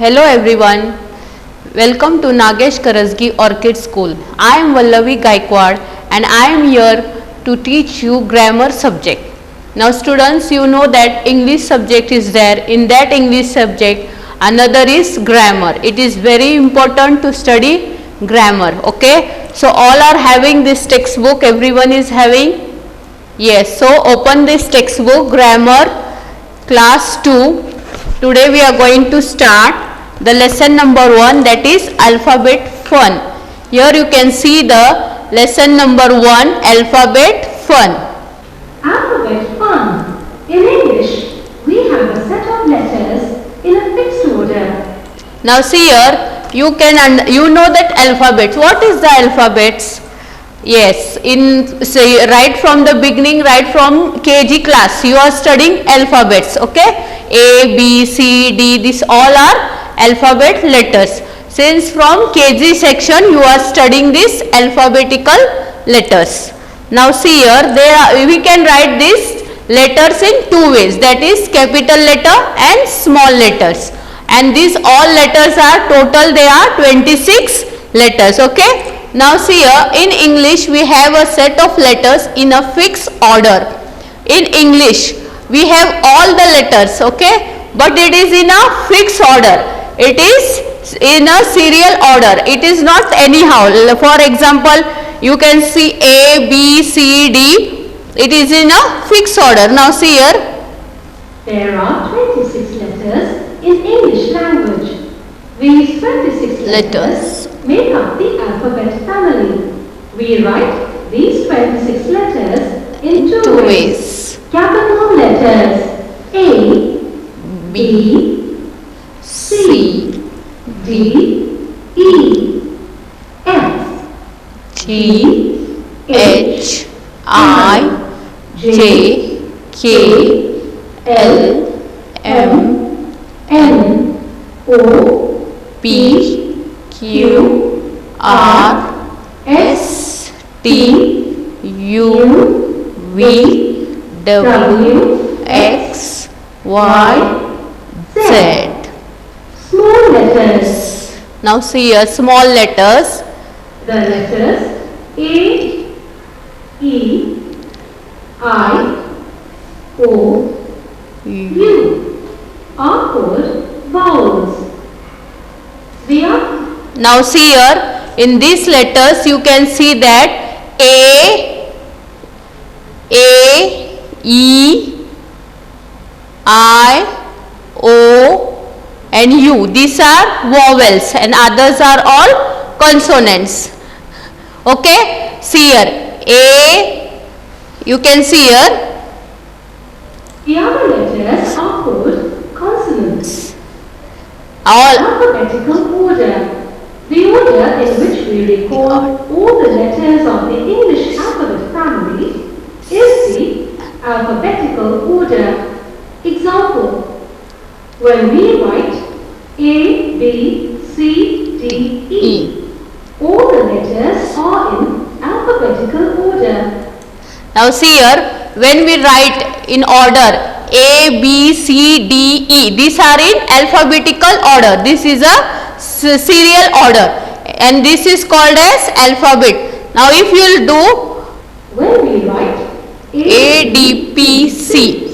Hello everyone, welcome to Nagesh Karasgi Orchid School. I am Vallavi Gaikwad and I am here to teach you grammar subject. Now students, you know that English subject is there. In that English subject, another is grammar. It is very important to study grammar. Okay, so all are having this textbook. Everyone is having? Yes, so open this textbook, grammar class 2. Today we are going to start the lesson number 1, that is alphabet fun. Here you can see the lesson number 1, alphabet fun. Alphabet fun. In English, we have a set of letters in a fixed order. Now see here, you know that alphabets. What is the alphabets? Yes, right from the beginning, right from KG class, you are studying alphabets. Okay, A, B, C, D. These all are alphabet letters. Since from KG section, you are studying these alphabetical letters. Now see here, we can write these letters in two ways. That is capital letter and small letters. And these all letters are total. They are 26 letters. Okay. Now see here, in English we have a set of letters in a fixed order. In English we have all the letters, okay, but it is in a fixed order. It is in a serial order. It is not anyhow. For example, you can see A, B, C, D. It is in a fixed order. Now see here. There are 26 letters in English language. These 26 letters make up the alphabet family. We write these 26 letters in two ways. Capital letters A, B, C, D, E, F, G, H, I, J, K, L, M, N, O, P, Q, R, S, T, U, V, W, X, Y, Z. Small letters. Now see here, small letters. The letters A, E, I, O, U are called vowels. They are. Now see here, in these letters you can see that A, E, I, O and U. These are vowels and others are all consonants. Okay, see here, A, you can see here. The other letters are called consonants. All alphabetical order. The order in which we record all the letters of the English alphabet family is the alphabetical order. Example, when we write A, B, C, D, E, all the letters are in alphabetical order. Now see here, when we write in order A, B, C, D, E, these are in alphabetical order. This is a serial order and this is called as alphabet. Now if you will do when we write A, D, P, C,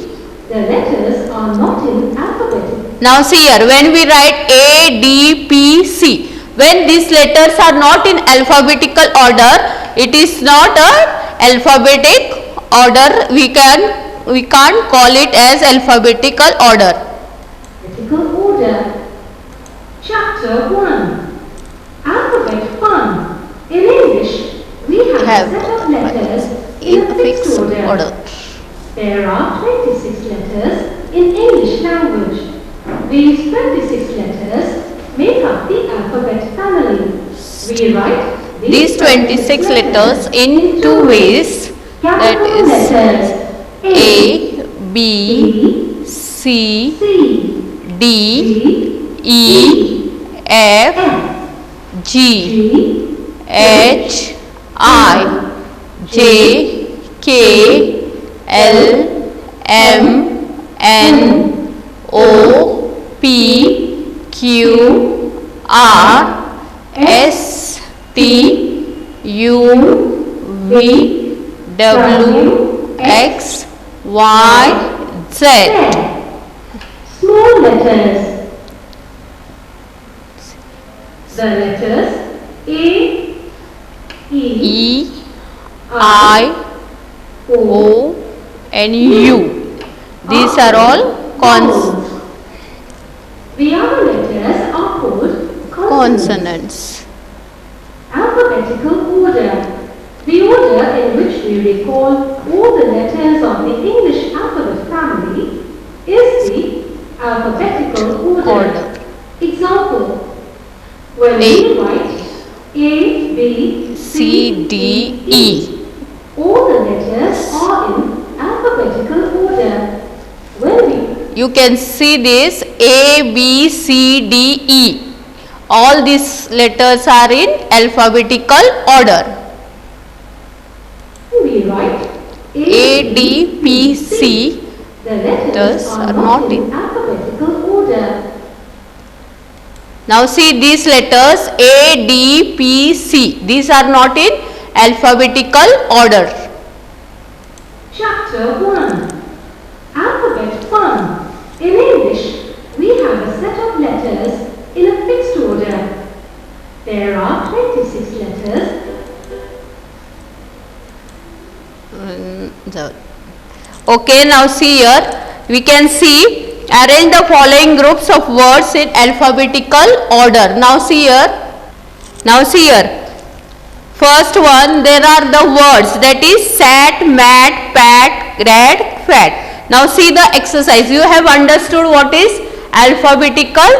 the letters are not in alphabetical. Now see here, when we write A, D, P, C, when these letters are not in alphabetical order, it is not a alphabetic order. We can't call it as alphabetical order. Alphabetical order. Chapter 1. Alphabet fun. In English, we have a set of letters in a fixed order. There are 26 letters in English language. These 26 letters make up the alphabet family. We write these 26 letters in two ways. That is A, B, C, D, E, F, G, H, I, J, K, L, M, N, O, P, Q, R, S, T, U, V, W, X, Y, Z. Small letters. The letters A, E, I, O and U. These are all vowels. The other letters are called consonants. consonants. Alphabetical order. The order in which we recall all the letters of the English alphabet family is the alphabetical order. Example. When we write A, B, C, D, E. all the letters are in alphabetical order. When You can see this A, B, C, D, E. All these letters are in alphabetical order. we write A, D, P, C. the letters Letters are not in alphabetical order. Now see these letters A, D, P, C. These are not in alphabetical order. Chapter 1. Alphabet 1. In English, we have a set of letters in a fixed order. There are 26 letters. Okay, now see here. We can see arrange the following groups of words in alphabetical order. Now see here. Now see here. First one, there are the words, that is sat, mat, pat, rat, fat. Now see the exercise. You have understood what is alphabetical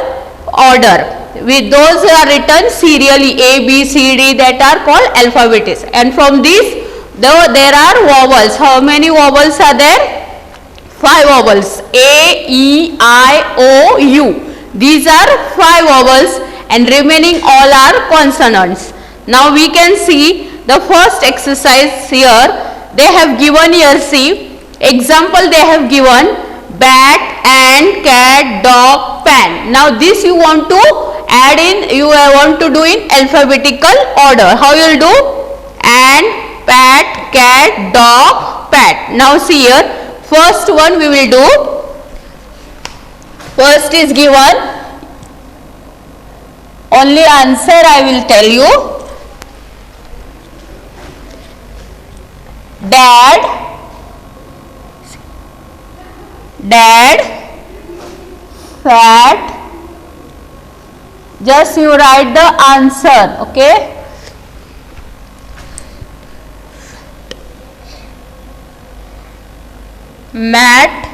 order. With those are written serially A, B, C, D, that are called alphabets. And from these there are vowels. How many vowels are there? 5 vowels. A, E, I, O, U. These are 5 vowels and remaining all are consonants. Now we can see the first exercise here. They have given here, see, example they have given bat, ant, cat, dog, pan. Now this you want to add in, you want to do in alphabetical order. How you will do? Ant, pat, cat, dog, pat. Now see here, first one we will do. First is given, only answer I will tell you. Dad, fat. Just you write the answer, okay? Mat,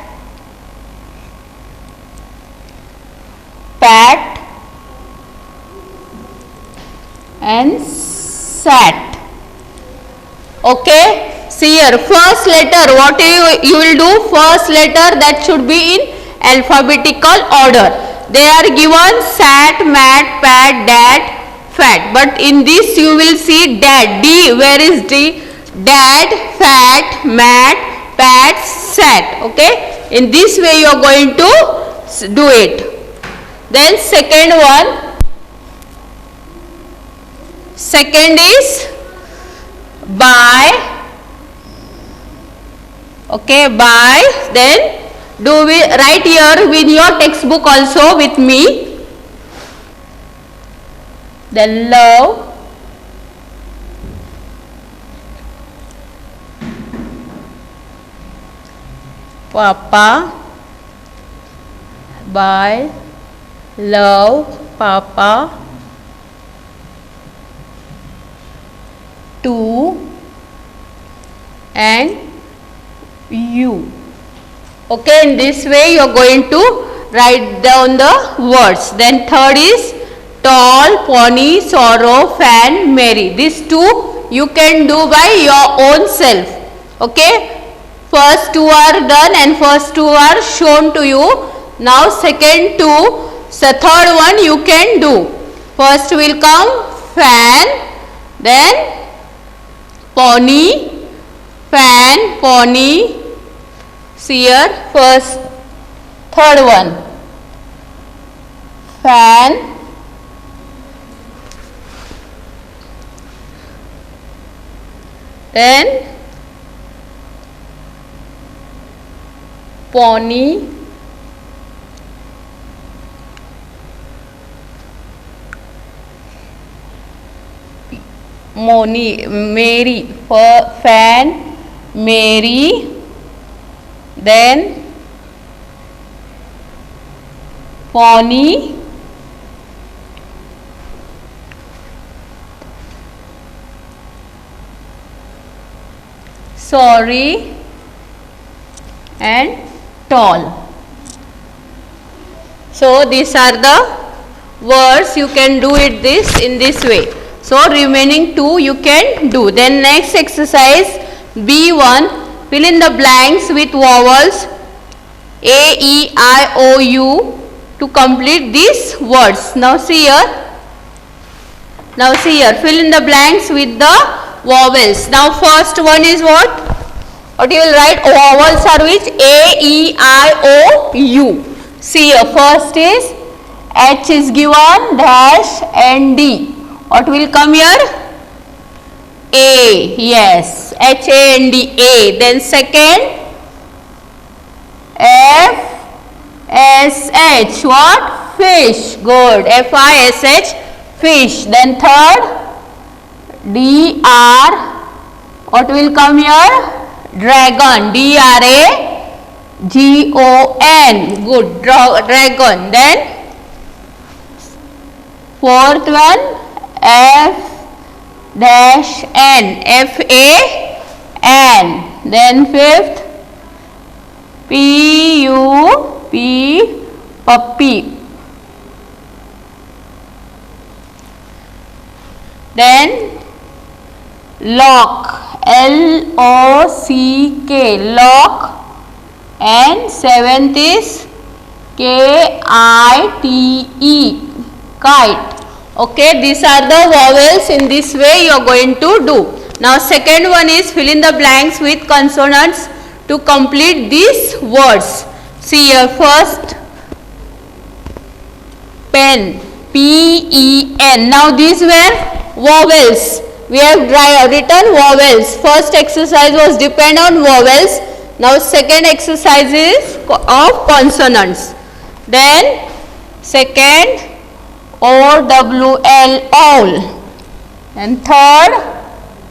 pat and sat. Okay? See here, first letter, what you will do? First letter that should be in alphabetical order. They are given sat, mat, pat, dat, fat. But in this you will see dad. D, where is D? Dad, fat, mat, pat, sat. Okay? In this way you are going to do it. Then second one. Second is by. Okay, by. Then do we write here with your textbook also with me. Then love, Papa, by, love, Papa, to and you. Okay, in this way you are going to write down the words. Then third is tall, pony, sorrow, fan, merry. These two you can do by your own self. Okay, first two are done and first two are shown to you. Now second two, so third one you can do. First will come fan, then pony, fan, pony. See here, first, third one, fan, then pony, Mary, fan, Mary, then pony, sorry, and tall. So these are the words. You can do it in this way. So remaining two you can do. Then next exercise B1, fill in the blanks with vowels A, E, I, O, U to complete these words. Now see here. Fill in the blanks with the vowels. Now first one is what? What you will write? Vowels are which? A, E, I, O, U. See here. First is H is given, dash and D. What will come here? A. Yes. H, A and D. A. Then second F, S, H. What? Fish. Good. F, I, S, H. Fish. Then third D, R. What will come here? Dragon. D, R, A, G, O, N. Good. Dragon. Then fourth one F dash N, F A N. Then fifth P U P, puppy. Then lock, L O C K, lock. And seventh is K I T E, kite. Okay, these are the vowels. In this way you are going to do. Now second one is fill in the blanks with consonants to complete these words. See here, first pen, P-E-N. Now these were vowels. We have written vowels. First exercise was depend on vowels. Now second exercise is of consonants. Then second O-W-L, owl. And third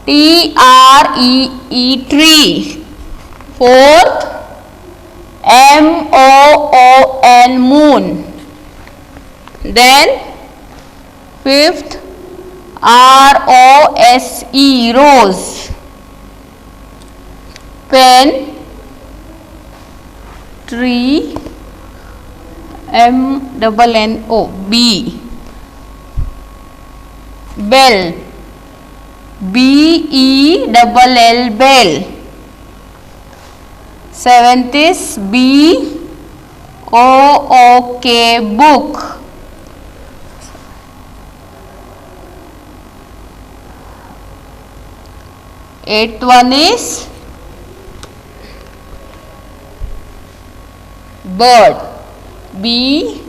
T-R-E-E, tree. Fourth M-O-O-N, moon. Then fifth R-O-S-E, rose. Pen, tree, M-double-N-O, bee. Bell, B-E-double-L, bell. Seventh is B-O-O-K, book. Eighth one is bird, B-I-R-D.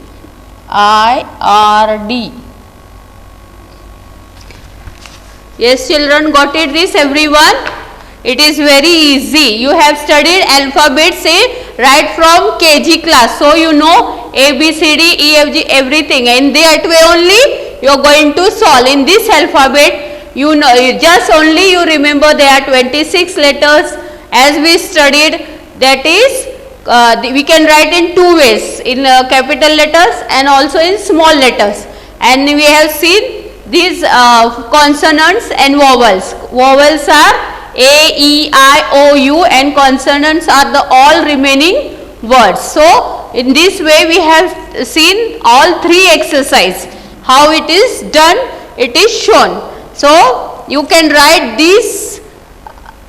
Yes children, got it this everyone? It is very easy. You have studied alphabet right from KG class. So you know A, B, C, D, E, F, G, everything. And that way only you are going to solve. In this alphabet, you know, just only you remember there are 26 letters as we studied. That is, we can write in two ways, in capital letters and also in small letters. And we have seen these consonants and vowels. Vowels are A, E, I, O, U and consonants are the all remaining words. So in this way we have seen all three exercises. How it is done, it is shown. So you can write these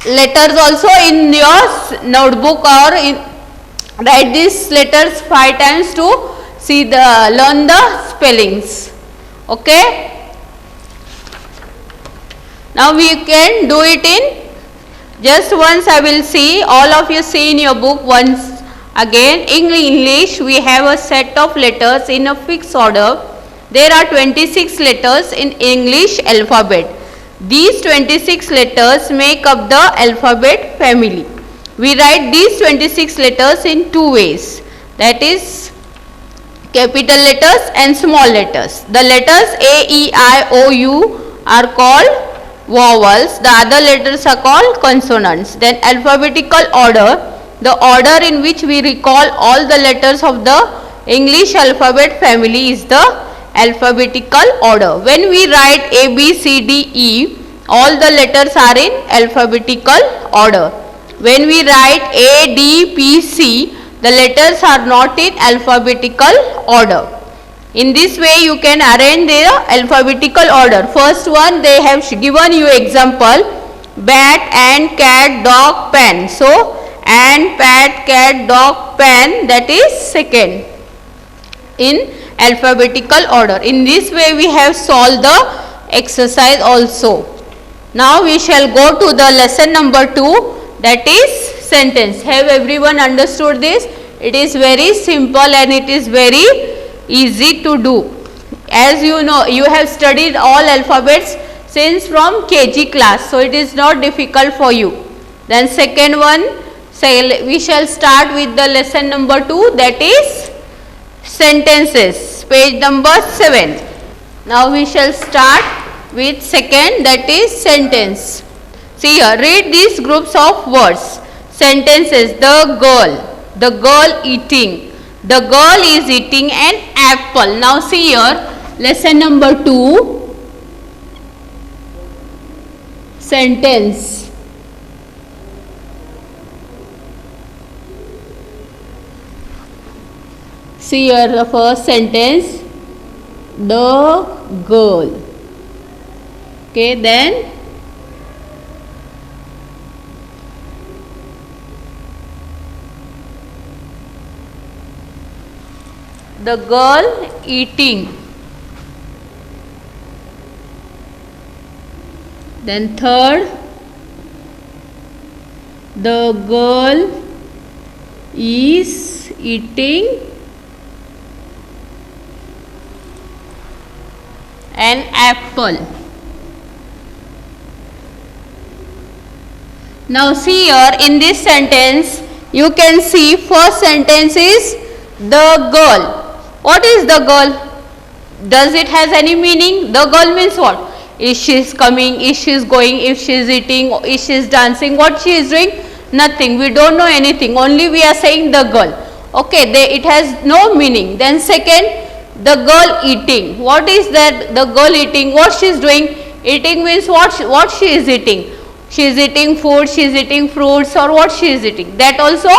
letters also in your notebook or write these letters 5 times to learn the spellings. Okay. Now we can do it in just once. I will see, all of you see in your book once Again, in English we have a set of letters in a fixed order. There are 26 letters in English alphabet. These 26 letters make up the alphabet family. We write these 26 letters in two ways, that is capital letters and small letters. The letters A, E, I, O, U are called vowels. The other letters are called consonants. Then alphabetical order, the order in which we recall all the letters of the English alphabet family is the alphabetical order. When we write A, B, C, D, E, all the letters are in alphabetical order. When we write A, D, P, C, the letters are not in alphabetical order. In this way you can arrange their alphabetical order. First one, they have given you example, bat, ant, cat, dog, pen. So ant, bat, cat, dog, pen, that is second in alphabetical order. In this way we have solved the exercise also. Now we shall go to the lesson number 2, that is sentence. Have everyone understood this? It is very simple and it is very easy to do. As you know, you have studied all alphabets since from KG class, so it is not difficult for you. Then second one, we shall start with the lesson number 2, that is sentences, page number 7. Now we shall start with second, that is sentence. See here, read these groups of words. Sentences, the girl eating. The girl is eating an apple. Now see here, lesson number 2, sentence. See here the first sentence, the girl. Okay, then the girl eating. Then third, the girl is eating an apple. Now see here, in this sentence you can see first sentence is the girl. What is the girl? Does it has any meaning? The girl means what? Is she is coming, is she is going, if she is eating, is she is dancing, what she is doing? Nothing. We don't know anything. Only we are saying the girl. Okay, it has no meaning. Then second, the girl eating. What is that? The girl eating. What she is doing? Eating means what she is eating. She is eating food, she is eating fruits, or what she is eating. That also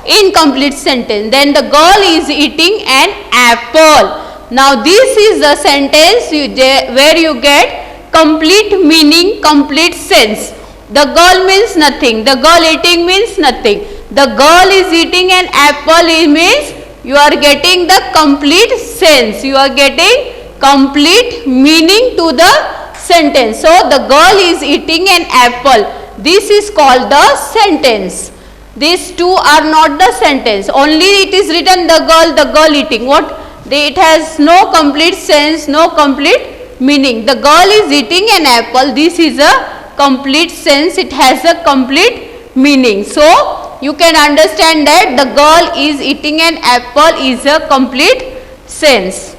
incomplete sentence. Then the girl is eating an apple. Now this is the sentence where you get complete meaning, complete sense. The girl means nothing. The girl eating means nothing. The girl is eating an apple, it means you are getting the complete sense. You are getting complete meaning to the sentence. So the girl is eating an apple. This is called the sentence. These two are not the sentence. Only it is written the girl eating. What? It has no complete sense, no complete meaning. The girl is eating an apple. This is a complete sense. It has a complete meaning. So you can understand that the girl is eating an apple is a complete sense.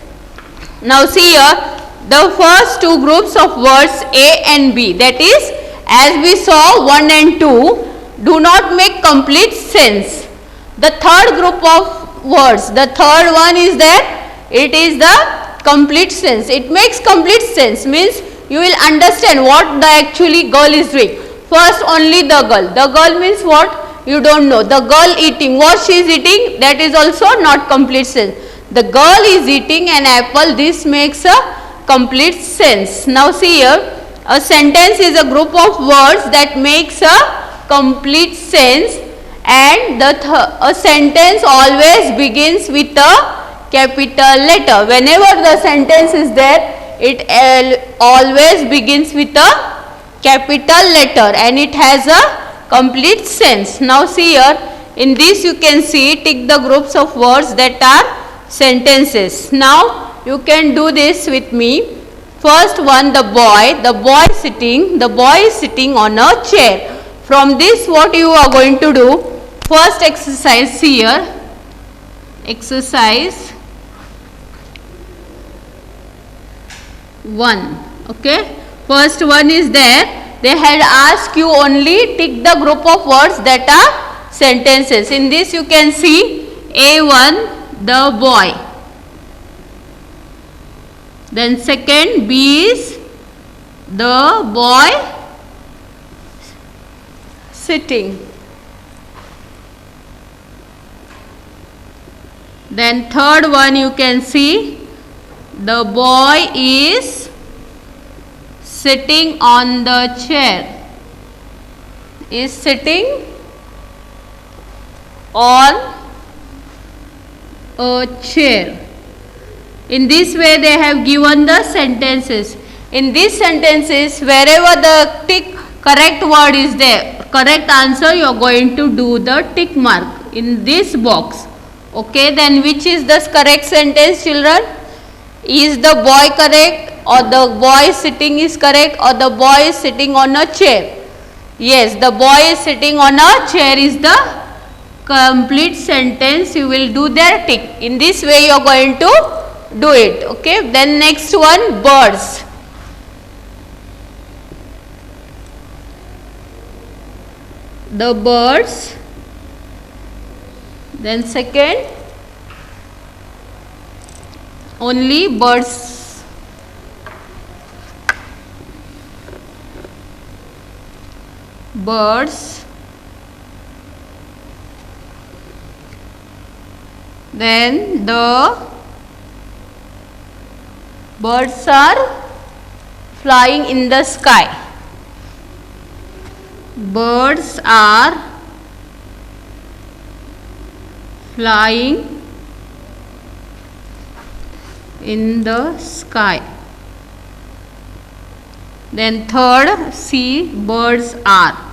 Now see here, the first two groups of words A and B, that is, as we saw 1 and 2, do not make complete sense. The third group of words, the third one is that it is the complete sense. It makes complete sense, means you will understand what the actually girl is doing. First only the girl. The girl means what? You don't know. The girl eating, what she is eating, that is also not complete sense. The girl is eating an apple, this makes a complete sense. Now see here, a sentence is a group of words that makes a complete sense, and a sentence always begins with a capital letter. Whenever the sentence is there, it always begins with a capital letter and it has a complete sense. Now see here, In this you can see, tick the groups of words that are sentences. Now you can do this with me. First one, the boy is sitting on a chair. From this what you are going to do? First exercise here, exercise 1. Okay, first one is there. They had asked you only tick the group of words that are sentences. In this you can see A1, the boy. Then second, B is the boy sitting. Then third one you can see the boy is sitting on the chair. Is sitting on a chair. In this way they have given the sentences. In these sentences, wherever the tick correct word is there, correct answer, you are going to do the tick mark in this box. Okay, then which is the correct sentence, children? Is the boy correct, or the boy sitting is correct, or the boy is sitting on a chair? Yes, the boy is sitting on a chair is the complete sentence. You will do their tick. In this way you are going to do it. Okay, then next one, birds. The birds. Then second, only birds. Birds. Then the birds are flying in the sky. Birds are flying in the sky. Then third, C, birds are.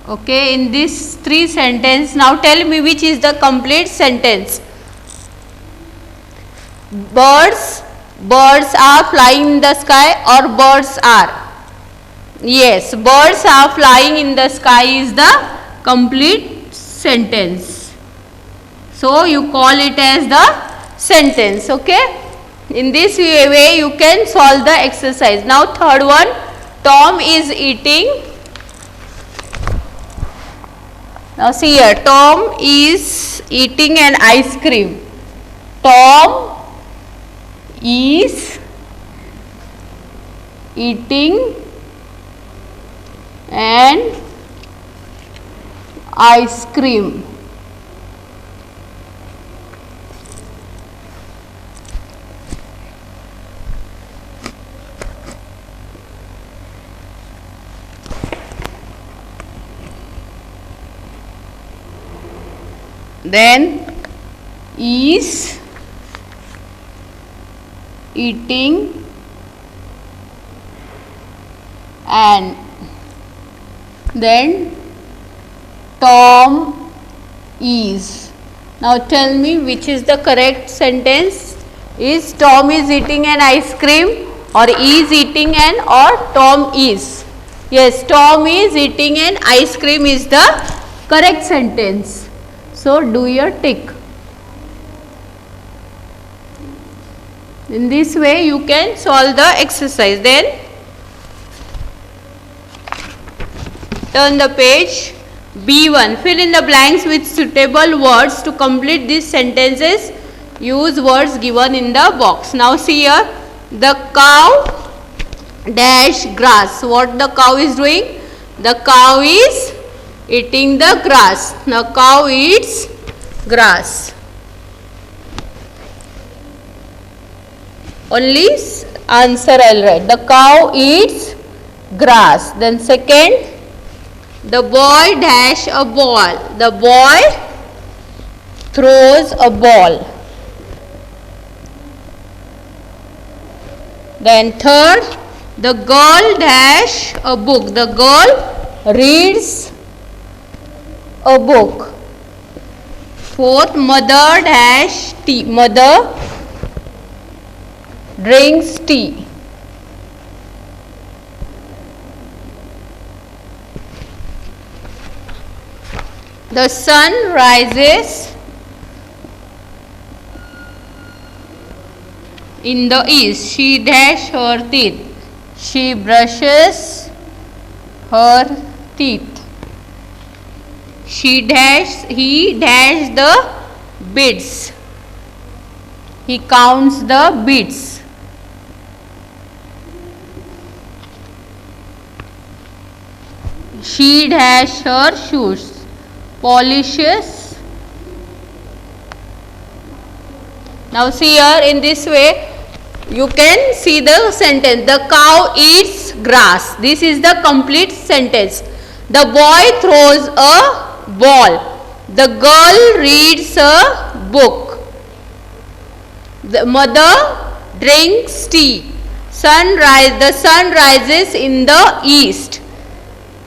Okay, in this three sentence, now tell me which is the complete sentence. Birds are flying in the sky, or birds are? Yes, birds are flying in the sky is the complete sentence. So you call it as the sentence. Okay, in this way you can solve the exercise. Now third one, Tom is eating. Now see here, Tom is eating an ice cream. Tom is eating an ice cream. Then is eating and then Tom is. Now tell me which is the correct sentence. Is Tom is eating an ice cream, or is eating an, or Tom is? Yes, Tom is eating an ice cream is the correct sentence. So do your tick. In this way you can solve the exercise. Then turn the page. B1. Fill in the blanks with suitable words. To complete these sentences, use words given in the box. Now see here, the cow dash grass. What the cow is doing? The cow is eating the grass. The cow eats grass. Only answer I'll write. The cow eats grass. Then second, the boy dash a ball. The boy throws a ball. Then third, the girl dash a book. The girl reads a book. Fourth, mother dash tea. Mother drinks tea. The sun rises in the east. She dash her teeth. She brushes her teeth. He dash the beads. He counts the beads. She dash her shoes. Polishes. Now see here, in this way you can see the sentence. The cow eats grass. This is the complete sentence. The boy throws a ball. The girl reads a book. The mother drinks tea. The sun rises in the east.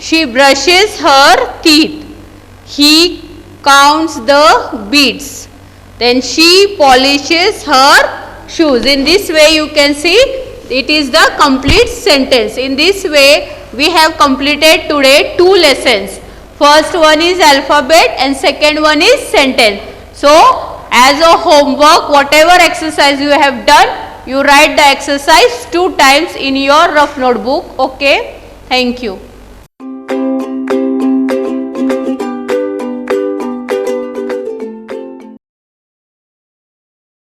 She brushes her teeth. He counts the beads. Then she polishes her shoes. In this way you can see it is the complete sentence. In this way we have completed today 2 lessons. First one is alphabet and second one is sentence. So as a homework, whatever exercise you have done, you write the exercise 2 times in your rough notebook. Okay. Thank you.